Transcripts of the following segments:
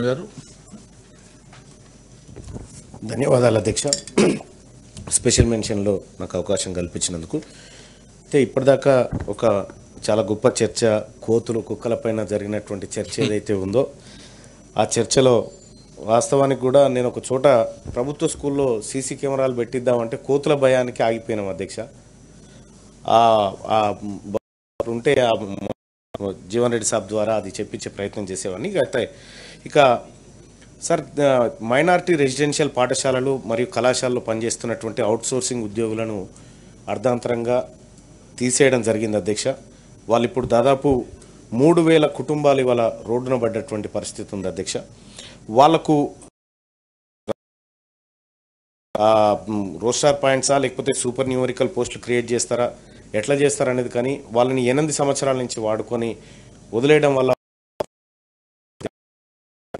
గారు ధన్యవాదాలు అధ్యక్ష. స్పెషల్ మెన్షన్లో నాకు అవకాశం కల్పించినందుకు. అయితే ఇప్పటిదాకా ఒక చాలా గొప్ప చర్చ, కోతులు కుక్కలపైన జరిగినటువంటి చర్చ ఏదైతే ఉందో ఆ చర్చలో వాస్తవానికి కూడా నేను ఒక చోట ప్రభుత్వ స్కూల్లో సీసీ కెమెరాలు పెట్టిద్దామంటే కోతుల భయానికి ఆగిపోయినాం అధ్యక్ష. ఉంటే జీవన్ రెడ్డి సాబ్ ద్వారా అది చెప్పించే ప్రయత్నం చేసేవాడిని. అయితే ఇక సార్, మైనారిటీ రెసిడెన్షియల్ పాఠశాలలు మరియు కళాశాలలో పనిచేస్తున్నటువంటి అవుట్సోర్సింగ్ ఉద్యోగులను అర్ధాంతరంగా తీసేయడం జరిగింది అధ్యక్ష. వాళ్ళు ఇప్పుడు దాదాపు 3000 కుటుంబాలు ఇవాళ రోడ్డున పడ్డటువంటి పరిస్థితి ఉంది అధ్యక్ష. వాళ్లకు రోస్టార్ పాయింట్సా లేకపోతే సూపర్ న్యూమరికల్ పోస్టులు క్రియేట్ చేస్తారా, ఎట్లా చేస్తారనేది, కానీ వాళ్ళని 8 సంవత్సరాల నుంచి వాడుకొని వదిలేయడం వల్ల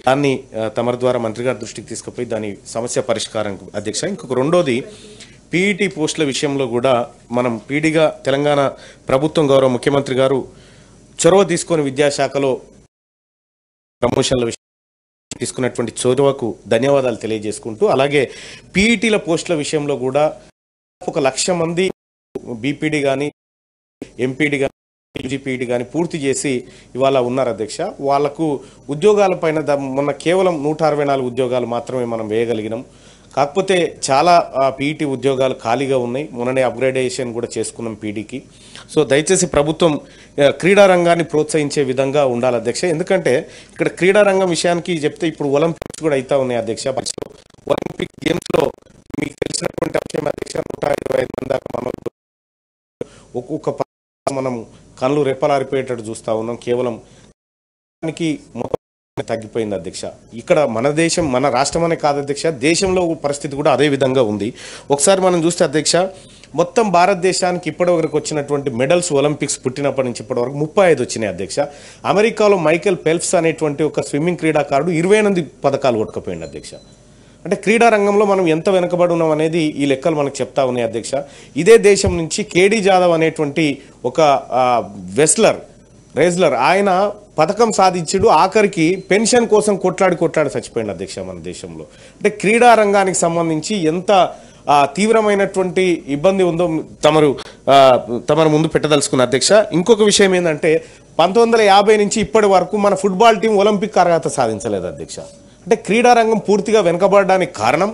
దాన్ని తమరి ద్వారా మంత్రి గారి దృష్టికి తీసుకుపోయి దాని సమస్య పరిష్కారం అధ్యక్ష. ఇంకొక రెండోది, పీఈటీ పోస్టుల విషయంలో కూడా మనం పీడీగా తెలంగాణ ప్రభుత్వం గౌరవ ముఖ్యమంత్రి గారు చొరవ తీసుకొని విద్యాశాఖలో ప్రమోషన్ల విషయం తీసుకున్నటువంటి చొరవకు ధన్యవాదాలు తెలియజేసుకుంటూ, అలాగే పీఈటీల పోస్టుల విషయంలో కూడా 1,00,000 మంది బీపీడీ కానీ ఎంపీడీ కానీ యూజీపీడీ కానీ పూర్తి చేసి ఇవాళ ఉన్నారు అధ్యక్ష. వాళ్లకు ఉద్యోగాలపైన మొన్న కేవలం 164 ఉద్యోగాలు మాత్రమే మనం వేయగలిగినాం. కాకపోతే చాలా పీఈటీ ఉద్యోగాలు ఖాళీగా ఉన్నాయి. మొన్ననే అప్గ్రేడేషన్ కూడా చేసుకున్నాం పీడీకి. సో దయచేసి ప్రభుత్వం క్రీడా రంగాన్ని ప్రోత్సహించే విధంగా ఉండాలి అధ్యక్ష. ఎందుకంటే ఇక్కడ క్రీడా రంగం విషయానికి చెప్తే ఇప్పుడు ఒలింపిక్స్ కూడా అవుతా ఉన్నాయి అధ్యక్ష. ఒలింపిక్ గేమ్స్లో మీకు తెలిసినటువంటి అంశం అధ్యక్ష, 125 మంది దాకా ఒక్కొక్క మనం కళ్ళు రెప్పలారిపోయేటట్టు చూస్తూ ఉన్నాం. కేవలం తగ్గిపోయింది అధ్యక్ష. ఇక్కడ మన దేశం, మన రాష్ట్రం అనే కాదు అధ్యక్ష, దేశంలో పరిస్థితి కూడా అదే విధంగా ఉంది. ఒకసారి మనం చూస్తే అధ్యక్ష, మొత్తం భారతదేశానికి ఇప్పటివరకు వచ్చినటువంటి మెడల్స్ ఒలింపిక్స్ పుట్టినప్పటి నుంచి ఇప్పటివరకు 35 వచ్చినాయి అధ్యక్ష. అమెరికాలో మైకేల్ ఫెల్ప్స్ అనేటువంటి ఒక స్విమ్మింగ్ క్రీడాకారుడు 28 పథకాలు కొట్టుకుపోయింది అధ్యక్ష. అంటే క్రీడా రంగంలో మనం ఎంత వెనుకబడి ఉన్నాం అనేది ఈ లెక్కలు మనకు చెప్తా ఉన్నాయి అధ్యక్ష. ఇదే దేశం నుంచి కేడీ జాదవ్ అనేటువంటి ఒక రేజ్లర్ ఆయన పథకం సాధించుడు, ఆఖరికి పెన్షన్ కోసం కొట్లాడి చచ్చిపోయింది అధ్యక్ష మన దేశంలో. అంటే క్రీడా రంగానికి సంబంధించి ఎంత తీవ్రమైనటువంటి ఇబ్బంది ఉందో తమరు ముందు పెట్టదలుచుకున్న అధ్యక్ష. ఇంకొక విషయం ఏంటంటే 1950 నుంచి ఇప్పటి వరకు మన ఫుట్బాల్ టీం ఒలింపిక్ అర్హత సాధించలేదు అధ్యక్ష. అంటే క్రీడా రంగం పూర్తిగా వెనుకబడడానికి కారణం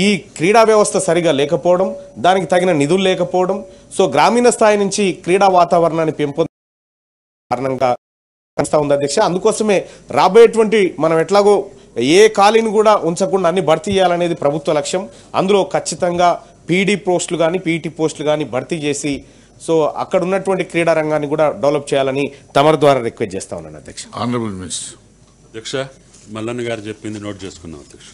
ఈ క్రీడా వ్యవస్థ సరిగా లేకపోవడం, దానికి తగిన నిధులు లేకపోవడం. సో గ్రామీణ స్థాయి నుంచి క్రీడా వాతావరణాన్ని కారణంగా ఉంది అధ్యక్ష. అందుకోసమే రాబోయేటువంటి మనం ఎట్లాగో ఏ ఖాళీని కూడా ఉంచకుండా అన్ని భర్తీ చేయాలనేది ప్రభుత్వ లక్ష్యం. అందులో ఖచ్చితంగా పీడీ పోస్టులు కానీ పీఈటీ పోస్టులు కానీ భర్తీ చేసి సో అక్కడ ఉన్నటువంటి క్రీడా రంగాన్ని కూడా డెవలప్ చేయాలని తమరి ద్వారా రిక్వెస్ట్ చేస్తా ఉన్నాను అధ్యక్ష. Honourable minister. అధ్యక్ష, మల్లన్న గారు చెప్పింది నోట్ చేసుకున్నాం అధ్యక్ష.